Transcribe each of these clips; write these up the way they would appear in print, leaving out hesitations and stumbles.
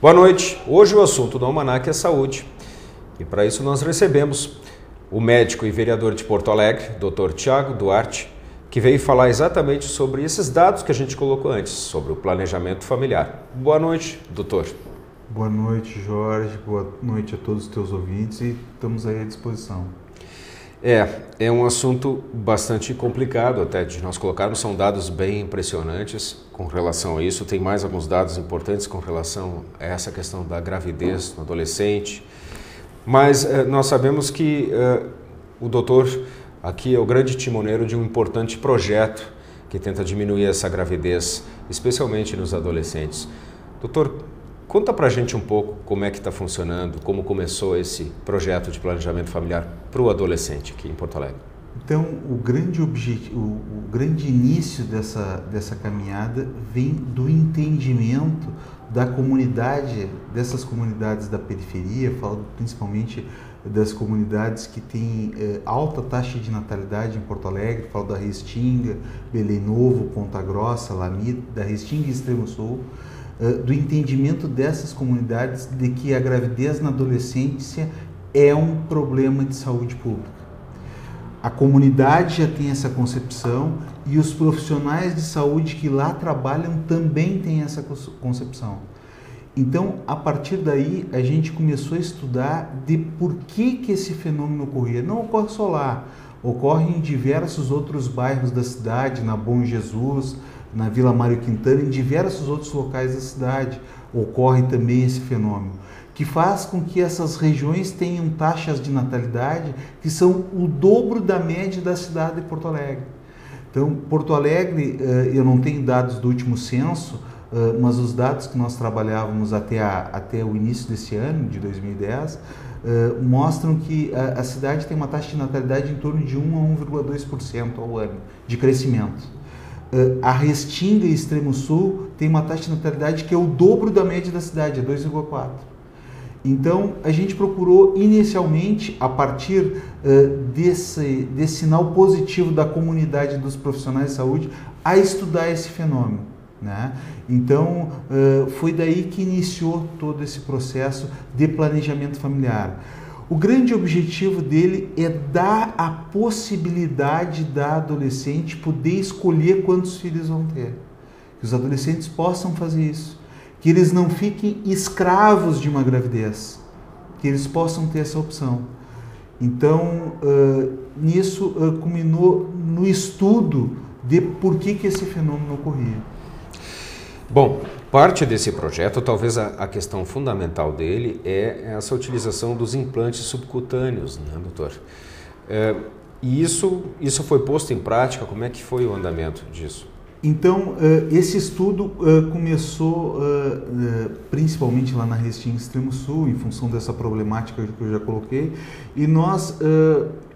Boa noite. Hoje o assunto do Almanac é saúde. E para isso nós recebemos o médico e vereador de Porto Alegre, Dr. Tiago Duarte, que veio falar exatamente sobre esses dados que a gente colocou antes, sobre o planejamento familiar. Boa noite, doutor. Boa noite, Jorge. Boa noite a todos os teus ouvintes e estamos aí à disposição. É um assunto bastante complicado até de nós colocarmos, são dados bem impressionantes com relação a isso. Tem mais alguns dados importantes com relação a essa questão da gravidez no adolescente, mas nós sabemos que o doutor aqui é o grande timoneiro de um importante projeto que tenta diminuir essa gravidez, especialmente nos adolescentes. Doutor, conta pra gente um pouco como é que está funcionando, como começou esse projeto de planejamento familiar para o adolescente aqui em Porto Alegre. Então, o grande início dessa caminhada vem do entendimento da comunidade, dessas comunidades da periferia, falo principalmente das comunidades que têm alta taxa de natalidade em Porto Alegre, falo da Restinga, Belém Novo, Ponta Grossa, Lamida, da Restinga e Extremo Sul, do entendimento dessas comunidades de que a gravidez na adolescência é um problema de saúde pública. A comunidade já tem essa concepção e os profissionais de saúde que lá trabalham também têm essa concepção. Então, a partir daí, a gente começou a estudar de por que esse fenômeno ocorria. Não ocorre só lá, ocorre em diversos outros bairros da cidade, na Bom Jesus, na Vila Mário Quintana, em diversos outros locais da cidade, ocorre também esse fenômeno, que faz com que essas regiões tenham taxas de natalidade que são o dobro da média da cidade de Porto Alegre. Então, Porto Alegre, eu não tenho dados do último censo, mas os dados que nós trabalhávamos até o início desse ano, de 2010, mostram que a cidade tem uma taxa de natalidade em torno de 1 a 1,2% ao ano de crescimento. A Restinga e Extremo Sul tem uma taxa de natalidade que é o dobro da média da cidade, é 2,4%. Então, a gente procurou inicialmente, a partir desse sinal positivo da comunidade dos profissionais de saúde, a estudar esse fenômeno, né? Então, foi daí que iniciou todo esse processo de planejamento familiar. O grande objetivo dele é dar a possibilidade da adolescente poder escolher quantos filhos vão ter. Que os adolescentes possam fazer isso. Que eles não fiquem escravos de uma gravidez. Que eles possam ter essa opção. Então, nisso culminou no estudo de por que esse fenômeno ocorria. Bom, parte desse projeto, talvez a questão fundamental dele é essa utilização dos implantes subcutâneos, né, doutor? E isso foi posto em prática, como é que foi o andamento disso? Então, esse estudo começou principalmente lá na Restinga Extremo Sul, em função dessa problemática que eu já coloquei, e nós,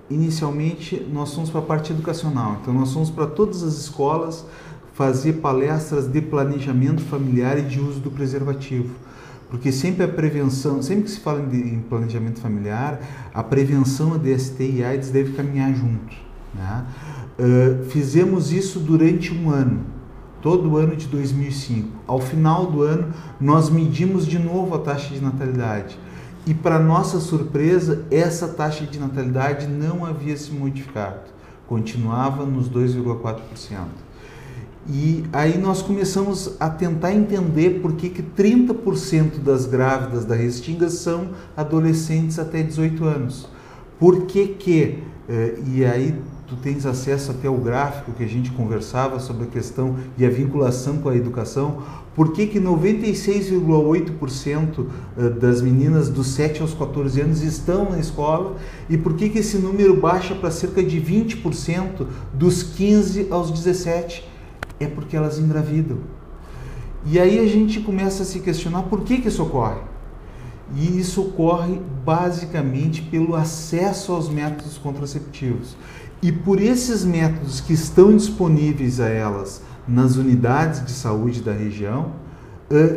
inicialmente, nós fomos para a parte educacional, então nós fomos para todas as escolas fazer palestras de planejamento familiar e de uso do preservativo. Porque sempre a prevenção, sempre que se fala em planejamento familiar, a prevenção de ST e AIDS deve caminhar junto, né? Fizemos isso durante um ano, todo o ano de 2005. Ao final do ano, nós medimos de novo a taxa de natalidade. E, para nossa surpresa, essa taxa de natalidade não havia se modificado. Continuava nos 2,4%. E aí nós começamos a tentar entender por que 30% das grávidas da Restinga são adolescentes até 18 anos. Por que e aí tu tens acesso até ao gráfico que a gente conversava sobre a questão e a vinculação com a educação, por que 96,8% das meninas dos 7 aos 14 anos estão na escola e por que esse número baixa para cerca de 20% dos 15 aos 17? É porque elas engravidam. E aí a gente começa a se questionar por que isso ocorre. E isso ocorre basicamente pelo acesso aos métodos contraceptivos. E por esses métodos que estão disponíveis a elas nas unidades de saúde da região,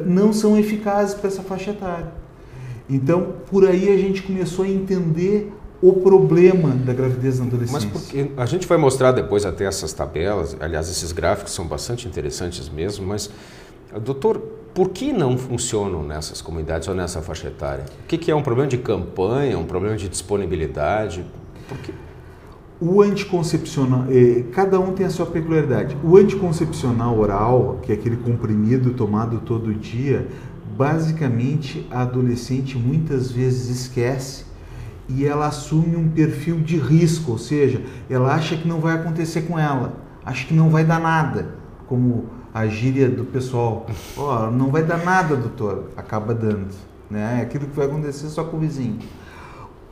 não são eficazes para essa faixa etária. Então, por aí a gente começou a entender o problema da gravidez na adolescência. Mas porque a gente vai mostrar depois até essas tabelas, aliás, esses gráficos são bastante interessantes mesmo, mas, doutor, por que não funcionam nessas comunidades ou nessa faixa etária? O que é um problema de campanha, um problema de disponibilidade? Por quê? O anticoncepcional, cada um tem a sua peculiaridade. O anticoncepcional oral, que é aquele comprimido tomado todo dia, basicamente a adolescente muitas vezes esquece e ela assume um perfil de risco, ou seja, ela acha que não vai acontecer com ela, acha que não vai dar nada, como a gíria do pessoal, não vai dar nada, doutor, acaba dando, né? É aquilo que vai acontecer só com o vizinho.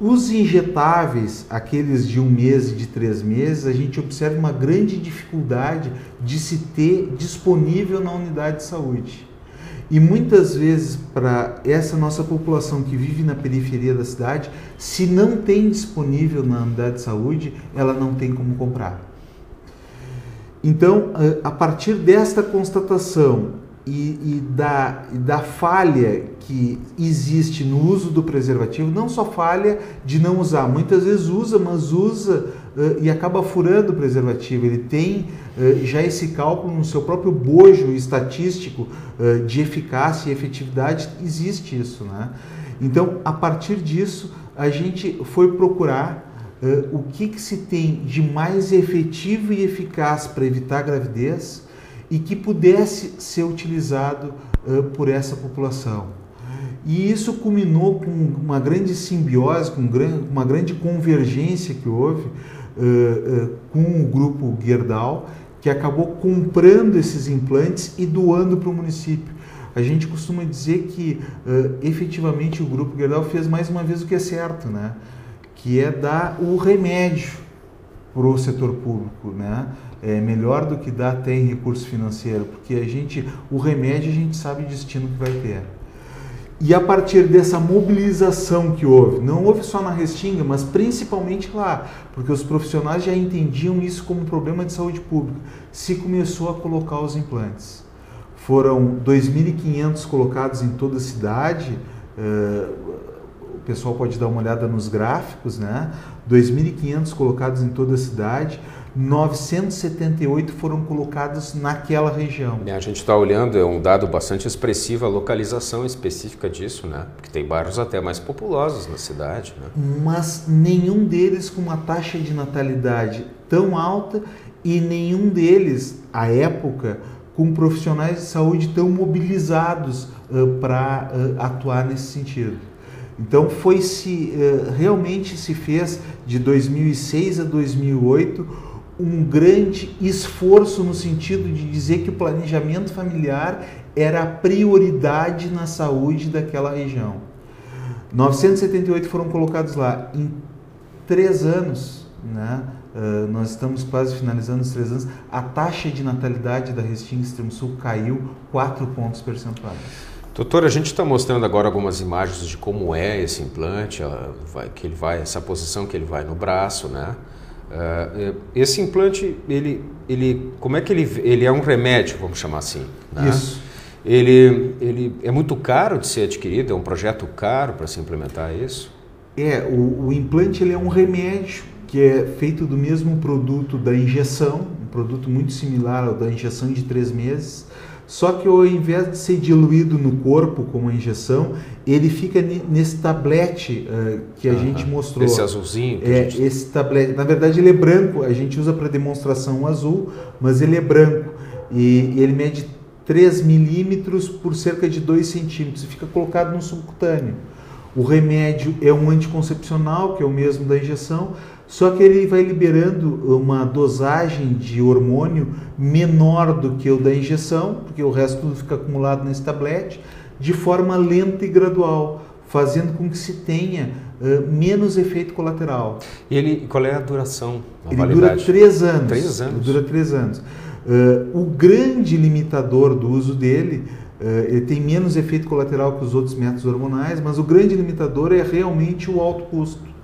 Os injetáveis, aqueles de 1 mês e de 3 meses, a gente observa uma grande dificuldade de se ter disponível na unidade de saúde. E muitas vezes, para essa nossa população que vive na periferia da cidade, se não tem disponível na unidade de saúde, ela não tem como comprar. Então, a partir desta constatação e da falha que existe no uso do preservativo, não só falha de não usar, muitas vezes usa, mas usa e acaba furando o preservativo. Ele tem já esse cálculo no seu próprio bojo estatístico de eficácia e efetividade, existe isso, né? Então, a partir disso, a gente foi procurar o que se tem de mais efetivo e eficaz para evitar a gravidez e que pudesse ser utilizado por essa população. E isso culminou com uma grande simbiose, com uma grande convergência que houve com o grupo Gerdau, que acabou comprando esses implantes e doando para o município. A gente costuma dizer que efetivamente o grupo Gerdau fez mais uma vez o que é certo, né? Que é dar o remédio para o setor público, né? É melhor do que dar até em recurso financeiro, porque o remédio a gente sabe o destino que vai ter. E a partir dessa mobilização que houve, não houve só na Restinga, mas principalmente lá, porque os profissionais já entendiam isso como um problema de saúde pública, se começou a colocar os implantes. Foram 2.500 colocados em toda a cidade, o pessoal pode dar uma olhada nos gráficos, né? 2.500 colocados em toda a cidade, 978 foram colocados naquela região. A gente está olhando, é um dado bastante expressivo, a localização específica disso, né? Porque tem bairros até mais populosos na cidade, né? Mas nenhum deles com uma taxa de natalidade tão alta e nenhum deles, à época, com profissionais de saúde tão mobilizados para atuar nesse sentido. Então realmente se fez de 2006 a 2008 um grande esforço no sentido de dizer que o planejamento familiar era a prioridade na saúde daquela região. 978 foram colocados lá em 3 anos, né? Nós estamos quase finalizando os 3 anos, a taxa de natalidade da Restinga Extremo Sul caiu 4 pontos percentuais. Doutor, a gente está mostrando agora algumas imagens de como é esse implante, essa posição que ele vai no braço, né? Esse implante, como é que ele é um remédio, vamos chamar assim, né? Isso. Ele é muito caro de ser adquirido, é um projeto caro para se implementar isso? O implante ele é um remédio que é feito do mesmo produto da injeção, um produto muito similar ao da injeção de 3 meses, só que ao invés de ser diluído no corpo como a injeção, ele fica nesse tablete que a gente mostrou. Esse azulzinho? Esse tablete, na verdade ele é branco, a gente usa para demonstração o azul, mas ele é branco e ele mede 3 milímetros por cerca de 2 centímetros e fica colocado no subcutâneo. O remédio é um anticoncepcional, que é o mesmo da injeção, só que ele vai liberando uma dosagem de hormônio menor do que o da injeção, porque o resto tudo fica acumulado nesse tablete, de forma lenta e gradual, fazendo com que se tenha menos efeito colateral. E qual é a duração? Ele dura 3 anos. 3 anos? Ele dura 3 anos. O grande limitador do uso dele, ele tem menos efeito colateral que os outros métodos hormonais, mas o grande limitador é realmente o alto custo.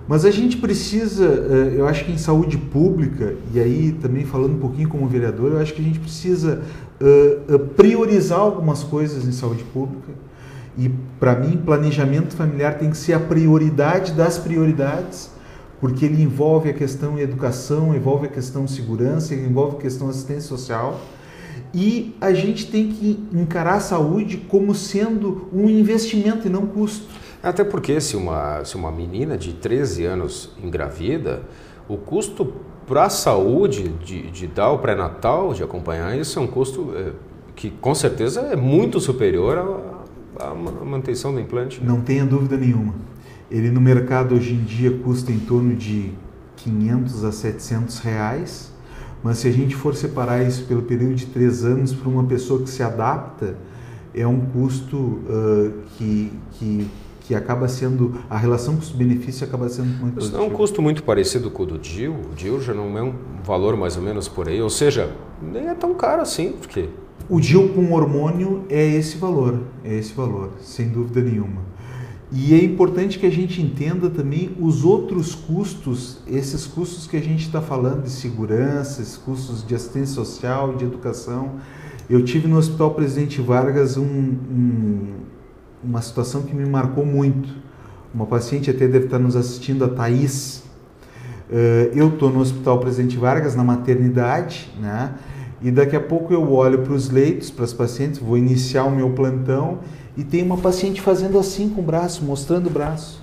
Mas a gente precisa, eu acho que em saúde pública, e aí também falando um pouquinho como vereador, eu acho que a gente precisa priorizar algumas coisas em saúde pública. E para mim, planejamento familiar tem que ser a prioridade das prioridades, porque ele envolve a questão educação, envolve a questão segurança, envolve a questão assistência social. E a gente tem que encarar a saúde como sendo um investimento e não custo. Até porque se uma menina de 13 anos engravida, o custo para a saúde de dar o pré-natal, de acompanhar isso, é um custo que com certeza é muito superior à manutenção do implante. Não tenha dúvida nenhuma. Ele no mercado hoje em dia custa em torno de 500 a 700 reais, mas se a gente for separar isso pelo período de 3 anos para uma pessoa que se adapta, é um custo que acaba sendo, a relação custo-benefício acaba sendo muito positiva. É um custo muito parecido com o do DIU. O DIU já não é um valor mais ou menos por aí, ou seja, nem é tão caro assim, porque... O DIU com hormônio é esse valor, sem dúvida nenhuma. E é importante que a gente entenda também os outros custos, esses custos que a gente está falando de segurança, esses custos de assistência social, de educação. Eu tive no Hospital Presidente Vargas uma situação que me marcou muito. Uma paciente até deve estar nos assistindo, a Thaís. Eu estou no Hospital Presidente Vargas, na maternidade, né? E daqui a pouco eu olho para os leitos, para as pacientes, vou iniciar o meu plantão e tem uma paciente fazendo assim com o braço, mostrando o braço.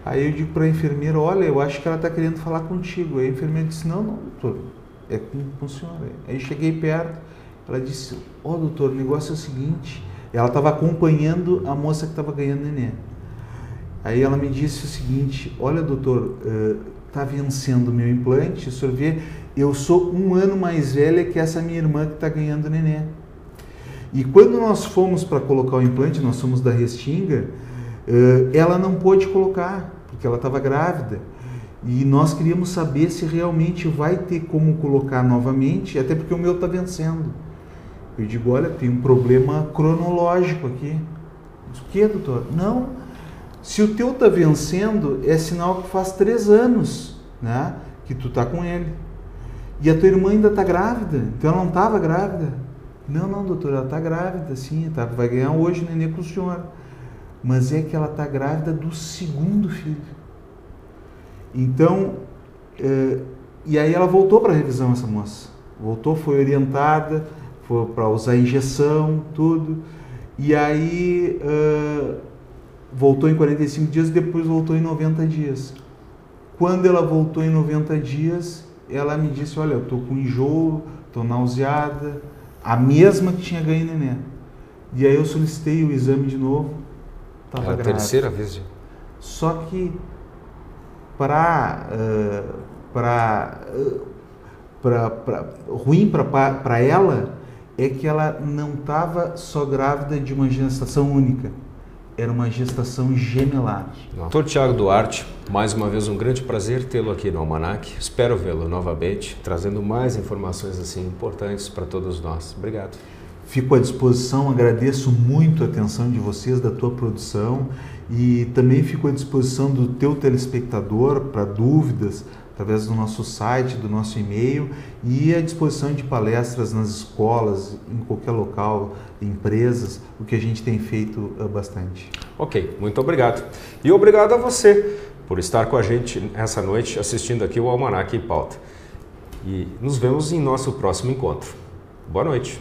Aí eu digo para a enfermeira, olha, eu acho que ela está querendo falar contigo. Aí a enfermeira disse, não, doutor, é com o senhor. Aí cheguei perto, ela disse, doutor, o negócio é o seguinte, ela estava acompanhando a moça que estava ganhando neném. Aí ela me disse o seguinte, olha doutor, está vencendo o meu implante, o senhor vê, eu sou 1 ano mais velha que essa minha irmã que está ganhando neném. E quando nós fomos para colocar o implante, nós fomos da Restinga, ela não pôde colocar, porque ela estava grávida. E nós queríamos saber se realmente vai ter como colocar novamente, até porque o meu está vencendo. Eu digo, olha, tem um problema cronológico aqui. O que, doutor? Não, se o teu está vencendo, é sinal que faz 3 anos, né, que tu está com ele. E a tua irmã ainda está grávida, então ela não estava grávida. Não, doutor, ela está grávida, sim, vai ganhar hoje o neném com o senhor. Mas é que ela está grávida do 2º filho. Então, e aí ela voltou para a revisão, essa moça. Voltou, foi orientada, foi para usar injeção, tudo. E aí voltou em 45 dias, depois voltou em 90 dias. Quando ela voltou em 90 dias, ela me disse, olha, eu estou com enjoo, estou nauseada, a mesma que tinha ganho neném. E aí eu solicitei o exame de novo, estava grávida. É a terceira vez. Só que ruim para ela é que ela não estava só grávida de uma gestação única, era uma gestação gemelar. Dr. Thiago Duarte, mais uma vez um grande prazer tê-lo aqui no Almanac. Espero vê-lo novamente, trazendo mais informações assim importantes para todos nós. Obrigado. Fico à disposição, agradeço muito a atenção de vocês, da tua produção, e também fico à disposição do teu telespectador para dúvidas, através do nosso site, do nosso e-mail, e à disposição de palestras nas escolas, em qualquer local, empresas, o que a gente tem feito bastante. Ok, muito obrigado. E obrigado a você por estar com a gente essa noite assistindo aqui o Almanac em Pauta. E nos vemos em nosso próximo encontro. Boa noite.